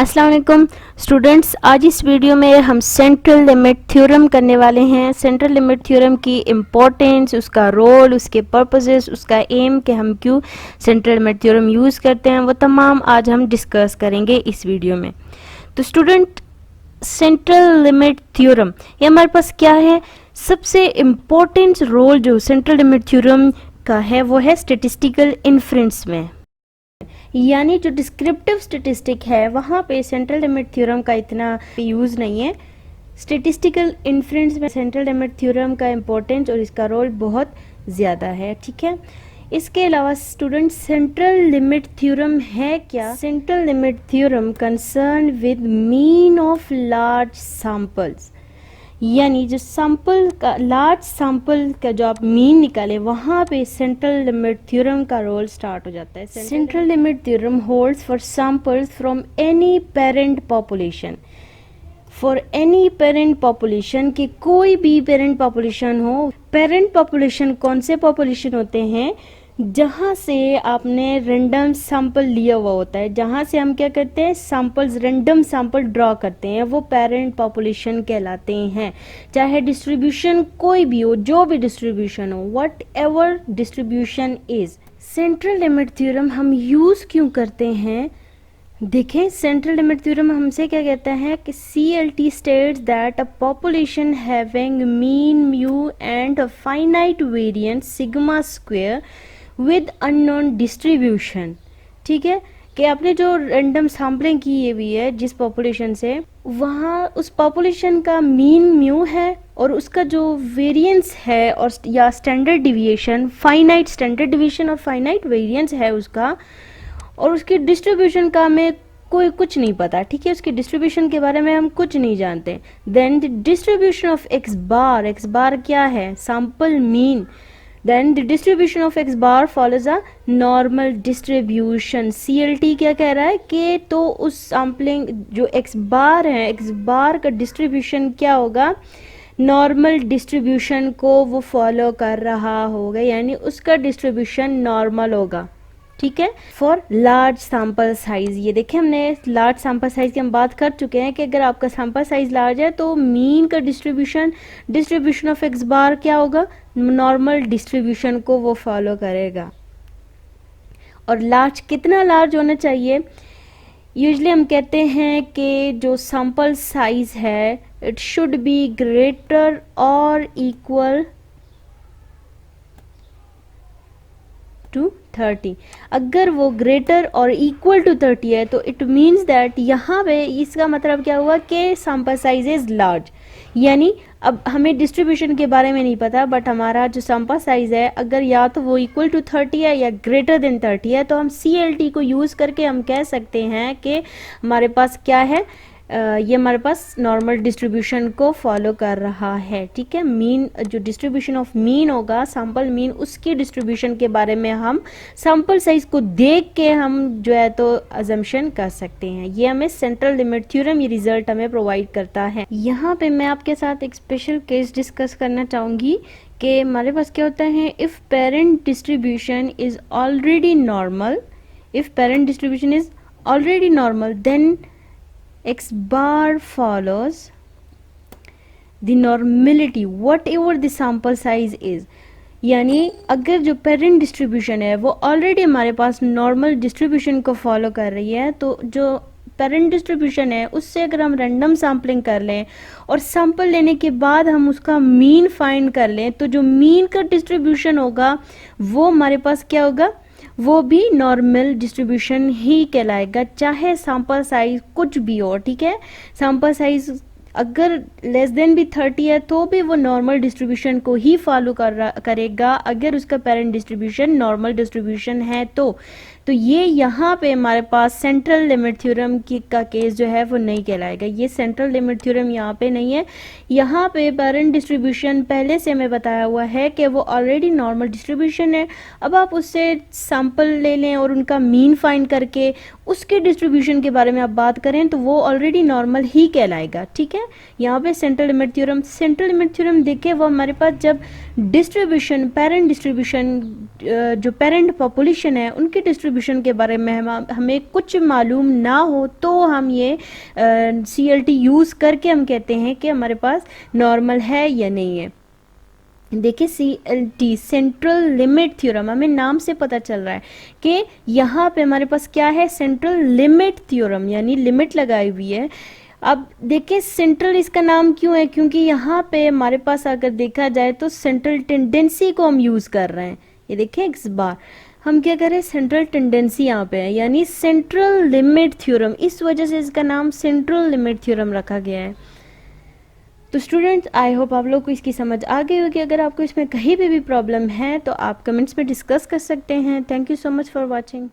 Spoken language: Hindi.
अस्सलाम वालेकुम स्टूडेंट्स, आज इस वीडियो में हम सेंट्रल लिमिट थ्योरम करने वाले हैं। सेंट्रल लिमिट थ्योरम की इम्पोर्टेंस, उसका रोल, उसके पर्पसेस, उसका एम कि हम क्यों सेंट्रल लिमिट थ्योरम यूज़ करते हैं, वो तमाम आज हम डिस्कस करेंगे इस वीडियो में। तो स्टूडेंट, सेंट्रल लिमिट थ्योरम ये हमारे पास क्या है? सबसे इम्पोर्टेंट रोल जो सेंट्रल लिमिट थ्योरम का है वो है स्टेटिस्टिकल इन्फ्रेंस में, यानी जो डिस्क्रिप्टिव स्टेटिस्टिक है वहाँ पे सेंट्रल लिमिट थ्योरम का इतना यूज़ नहीं है। स्टेटिस्टिकल इन्फ्रेंस में सेंट्रल लिमिट थ्योरम का इम्पोर्टेंस और इसका रोल बहुत ज़्यादा है, ठीक है। इसके अलावा स्टूडेंट, सेंट्रल लिमिट थ्योरम है क्या? Central limit theorem concern with mean of large samples, यानी जो सैंपल का लार्ज सैंपल का जो आप मीन निकाले वहाँ पे सेंट्रल लिमिट थ्योरम का रोल स्टार्ट हो जाता है। Central limit theorem holds for samples from any parent population, for any parent population की कोई भी पेरेंट पॉपुलेशन हो। पेरेंट पॉपुलेशन कौन से पॉपुलेशन होते हैं? जहाँ से आपने रेंडम सैंपल लिया हुआ होता है, जहाँ से हम क्या करते हैं, सैंपल्स, रेंडम सैंपल ड्रॉ करते हैं, वो पेरेंट पॉपुलेशन कहलाते हैं। चाहे डिस्ट्रीब्यूशन कोई भी हो, जो भी डिस्ट्रीब्यूशन हो, what ever distribution is. Central limit theorem हम यूज क्यों करते हैं? देखें, सेंट्रल लिमिट थ्योरम हमसे क्या कहता है कि CLT states that a population having mean mu and a finite variance sigma square with unknown distribution, ठीक है, कि आपने जो रैंडम सैम्पलिंग की हुई है जिस पॉपुलेशन से, वहाँ उस पॉपुलेशन का मीन म्यू है और उसका जो वेरिएंस है और या standard deviation, finite standard deviation और फाइनाइट वेरिएंस है उसका, और उसकी डिस्ट्रीब्यूशन का हमें कोई कुछ नहीं पता, ठीक है, उसकी डिस्ट्रीब्यूशन के बारे में हम कुछ नहीं जानते। Then the distribution of X bar क्या है? Sample mean. Then the distribution of X bar follows a normal distribution. CLT क्या कह रहा है कि तो उस सैम्पलिंग जो एक्स बार है, एक्स बार का डिस्ट्रीब्यूशन क्या होगा? नॉर्मल डिस्ट्रीब्यूशन को वो फॉलो कर रहा होगा, यानी उसका डिस्ट्रीब्यूशन नॉर्मल होगा, ठीक है। फॉर लार्ज सैंपल साइज, ये देखें हमने लार्ज सैंपल साइज की हम बात कर चुके हैं कि अगर आपका सैंपल साइज लार्ज है तो मीन का डिस्ट्रीब्यूशन ऑफ एक्स बार क्या होगा? नॉर्मल डिस्ट्रीब्यूशन को वो फॉलो करेगा। और लार्ज, कितना लार्ज होना चाहिए? यूजली हम कहते हैं कि जो सैंपल साइज है इट शुड बी ग्रेटर और इक्वल टू 30। अगर वो ग्रेटर और इक्वल टू 30 है तो इट मीन्स दैट यहाँ पे इसका मतलब क्या हुआ कि सैंपल साइज इज लार्ज। यानी अब हमें डिस्ट्रीब्यूशन के बारे में नहीं पता, बट हमारा जो सैंपल साइज है अगर या तो वो इक्वल टू 30 है या ग्रेटर देन 30 है, तो हम CLT को यूज़ करके हम कह सकते हैं कि हमारे पास क्या है, ये हमारे पास नॉर्मल डिस्ट्रीब्यूशन को फॉलो कर रहा है, ठीक है। मीन, जो डिस्ट्रीब्यूशन ऑफ मीन होगा, सैंपल मीन, उसकी डिस्ट्रीब्यूशन के बारे में हम सैंपल साइज को देख के हम जो है तो अजम्पशन कर सकते हैं। ये हमें सेंट्रल लिमिट थ्योरम ये रिजल्ट हमें प्रोवाइड करता है। यहाँ पे मैं आपके साथ एक स्पेशल केस डिस्कस करना चाहूँगी कि हमारे पास क्या होता है, if parent distribution is already normal, if parent distribution is already normal, then X bar follows the normality whatever the sample size is। यानी अगर जो पेरेंट डिस्ट्रीब्यूशन है वो ऑलरेडी हमारे पास नॉर्मल डिस्ट्रीब्यूशन को फॉलो कर रही है, तो जो पेरेंट डिस्ट्रीब्यूशन है उससे अगर हम रैंडम सैम्पलिंग कर लें और सैंपल लेने के बाद हम उसका मीन फाइंड कर लें, तो जो मीन का डिस्ट्रीब्यूशन होगा वो हमारे पास क्या होगा? वो भी नॉर्मल डिस्ट्रीब्यूशन ही कहलाएगा, चाहे सैंपल साइज कुछ भी हो, ठीक है। सैंपल साइज अगर लेस देन भी 30 है तो भी वो नॉर्मल डिस्ट्रीब्यूशन को ही फॉलो करेगा अगर उसका पेरेंट डिस्ट्रीब्यूशन नॉर्मल डिस्ट्रीब्यूशन है तो ये यहाँ पे हमारे पास सेंट्रल लिमिट थ्योरम का केस जो है वो नहीं कहलाएगा। ये सेंट्रल लिमिट थ्योरम यहाँ पे नहीं है। यहाँ पे पेरेंट डिस्ट्रीब्यूशन पहले से हमें बताया हुआ है कि वो ऑलरेडी नॉर्मल डिस्ट्रीब्यूशन है। अब आप उससे सैंपल ले लें और उनका मीन फाइंड करके उसके डिस्ट्रीब्यूशन के बारे में आप बात करें तो वो ऑलरेडी नॉर्मल ही कहलाएगा, ठीक है। यहाँ पे सेंट्रल लिमिट थ्योरम देखे वो हमारे पास जब डिस्ट्रीब्यूशन, पेरेंट डिस्ट्रीब्यूशन, जो पेरेंट पॉपुलेशन है उनकी डिस्ट्रीब्यूशन डिस्ट्रीब्यूशन के बारे में हमें कुछ मालूम ना हो तो हम ये CLT यूज़ करके हम कहते हैं कि हमारे पास नॉर्मल है या नहीं है। देखिए CLT सेंट्रल लिमिट थ्योरम, हमें नाम से पता चल रहा है कि यहाँ पे हमारे पास क्या है, सेंट्रल लिमिट थ्योरम, यानी लिमिट लगाई हुई है। अब देखिए सेंट्रल इसका नाम क्यों है, क्योंकि यहाँ पे हमारे पास अगर देखा जाए तो सेंट्रल टेंडेंसी को हम यूज़ कर रहे हैं। ये देखिए इस बार हम क्या कर रहे हैं, सेंट्रल टेंडेंसी यहाँ पे है, यानी सेंट्रल लिमिट थ्योरम, इस वजह से इसका नाम सेंट्रल लिमिट थ्योरम रखा गया है। तो स्टूडेंट्स आई होप आप लोग को इसकी समझ आ गई होगी। अगर आपको इसमें कहीं भी प्रॉब्लम है तो आप कमेंट्स में डिस्कस कर सकते हैं। Thank you so much for watching.